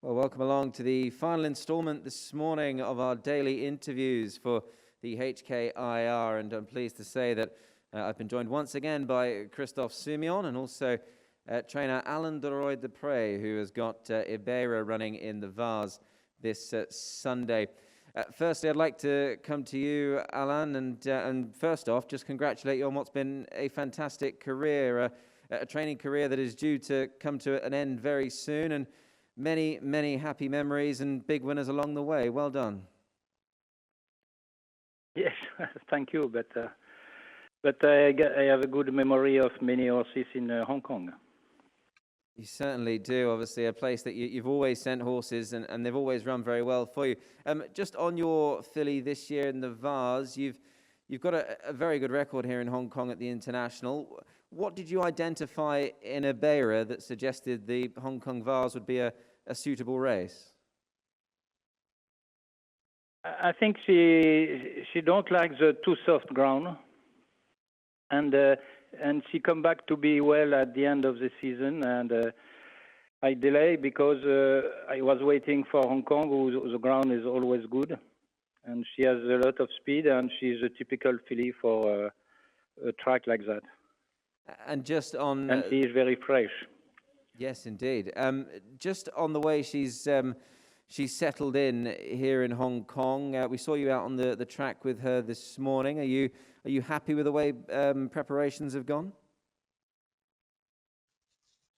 Well, welcome along to the final instalment this morning of our daily interviews for the HKIR, and I'm pleased to say that I've been joined once again by Christophe Soumillon and also trainer Alain Delroy-Dupré, who has got Iberia running in the Vase this Sunday. Firstly, I'd like to come to you, Alain, and first off, just congratulate you on what's been a fantastic career, a training career that is due to come to an end very soon, and many happy memories and big winners along the way. Well done. Yes, thank you. But I have a good memory of many horses in Hong Kong. You certainly do. Obviously, a place that you've always sent horses, and they've always run very well for you. Just on your filly this year in the Vase, you've got a very good record here in Hong Kong at the International. What did you identify in Iberia that suggested the Hong Kong Vase would be a suitable race? I think she don't like the too soft ground, and she come back to be well at the end of the season. And I delay because I was waiting for Hong Kong, who the ground is always good, and she has a lot of speed, and she's a typical filly for a track like that. And she is very fresh. Yes, indeed. Just on the way she's settled in here in Hong Kong. We saw you out on the track with her this morning. Are you happy with the way preparations have gone?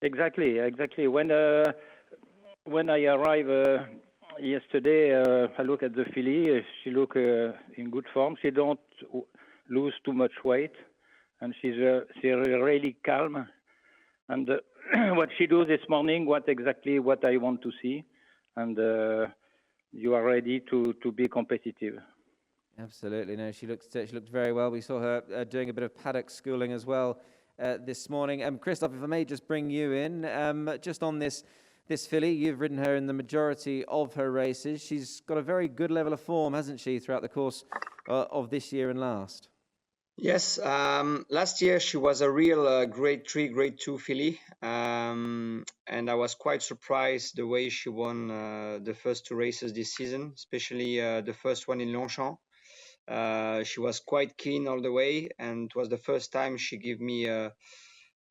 Exactly. When I arrived yesterday, I look at the filly. She look in good form. She don't lose too much weight, and she's really calm. And what she do this morning, exactly what I want to see, and you are ready to be competitive. Absolutely. No, she looked very well. We saw her doing a bit of paddock schooling as well this morning. Christophe, if I may just bring you in, just on this filly, you've ridden her in the majority of her races. She's got a very good level of form, hasn't she, throughout the course of this year and last? Yes, last year she was a real grade 3, grade 2 filly, and I was quite surprised the way she won the first two races this season, especially the first one in Longchamp. She was quite keen all the way, and it was the first time she gave me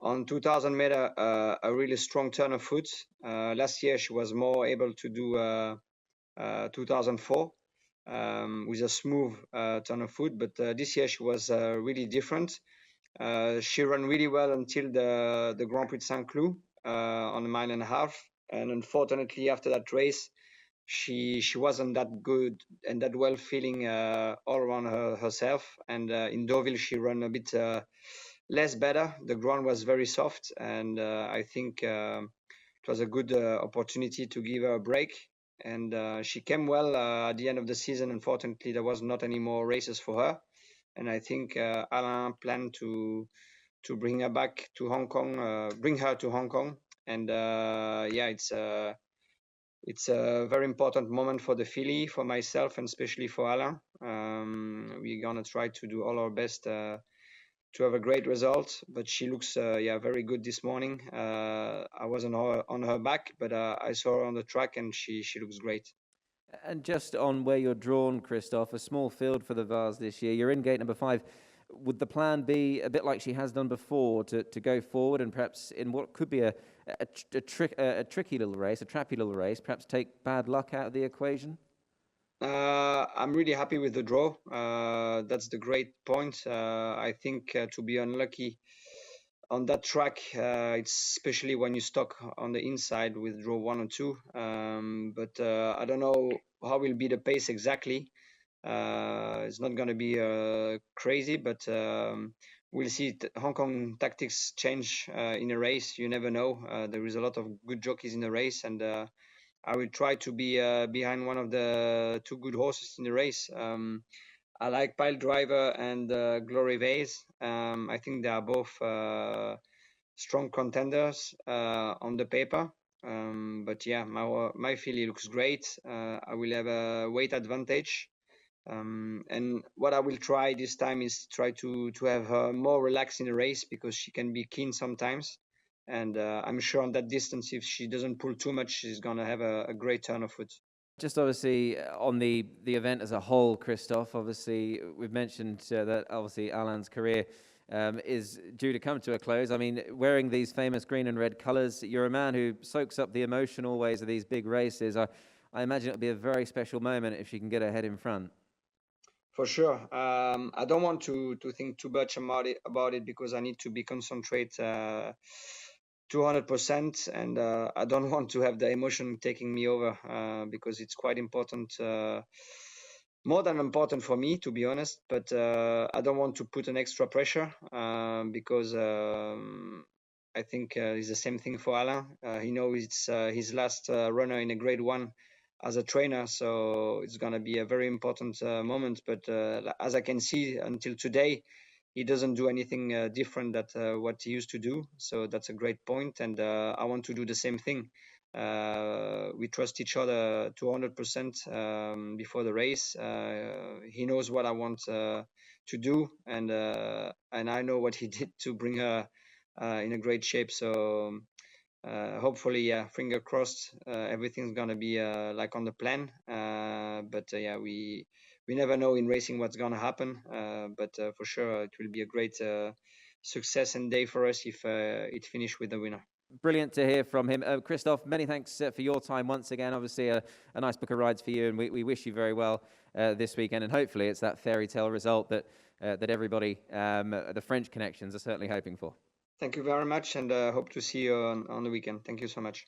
on 2000 meter a really strong turn of foot. Last year she was more able to do 2004. With a smooth turn of foot, but this year she was really different. She ran really well until the Grand Prix de Saint-Cloud on a mile and a half, and unfortunately after that race she wasn't that good and that well feeling all around herself, and in Deauville she ran a bit less better. The ground was very soft, and I think it was a good opportunity to give her a break. And she came well at the end of the season. Unfortunately, there was not any more races for her, and I think Alain planned to bring her back to Hong Kong, bring her to Hong Kong, and it's a very important moment for the filly, for myself, and especially for Alain. We're gonna try to do all our best to have a great result, but she looks very good this morning. I wasn't on her back, but I saw her on the track, and she looks great. And just on where you're drawn, Christophe, a small field for the Vase this year. You're in gate number 5. Would the plan be a bit like she has done before to go forward and perhaps in what could be a tricky little race, a trappy little race, perhaps take bad luck out of the equation? I'm really happy with the draw. That's the great point. I think to be unlucky on that track, it's especially when you stuck on the inside with draw 1 or 2. But I don't know how will be the pace exactly. It's not going to be crazy, but we'll see. Hong Kong tactics change in a race. You never know. There is a lot of good jockeys in the race, and I will try to be behind one of the two good horses in the race. I like Pile Driver and Glory Vase. I think they are both strong contenders on the paper. But yeah, my filly looks great. I will have a weight advantage. And what I will try this time is try to have her more relaxed in the race, because she can be keen sometimes. And I'm sure on that distance, if she doesn't pull too much, she's going to have a great turn of foot. Just obviously on the event as a whole, Christophe, obviously we've mentioned that obviously Alain's career is due to come to a close. I mean, wearing these famous green and red colours, you're a man who soaks up the emotional ways of these big races. I imagine it'll be a very special moment if she can get her head in front. For sure. I don't want to think too much about it because I need to be concentrate 200%, and I don't want to have the emotion taking me over because it's quite important, more than important for me, to be honest. But I don't want to put an extra pressure because I think it's the same thing for Alain. He knows it's his last runner in a Grade 1 as a trainer, so it's going to be a very important moment. But as I can see until today, he doesn't do anything different than what he used to do. So that's a great point, and I want to do the same thing. We trust each other 200% before the race. He knows what I want to do, and I know what he did to bring her in a great shape. So hopefully, yeah, finger crossed, everything's gonna be like on the plan. But yeah, we never know in racing what's gonna happen. But for sure, it will be a great success and day for us if it finished with the winner. Brilliant to hear from him. Christophe, many thanks for your time once again. Obviously, a nice book of rides for you, and we wish you very well this weekend. And hopefully it's that fairy tale result that everybody, the French connections, are certainly hoping for. Thank you very much, and hope to see you on the weekend. Thank you so much.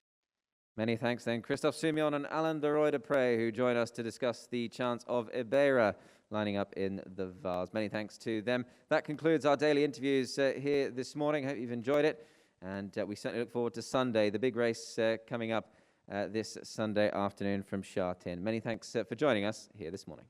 Many thanks then. Christophe Soumillon and Alain de Rooijdepre, who join us to discuss the chance of Iberia lining up in the Vase. Many thanks to them. That concludes our daily interviews here this morning. Hope you've enjoyed it. And we certainly look forward to Sunday, the big race coming up this Sunday afternoon from Sha Tin. Many thanks for joining us here this morning.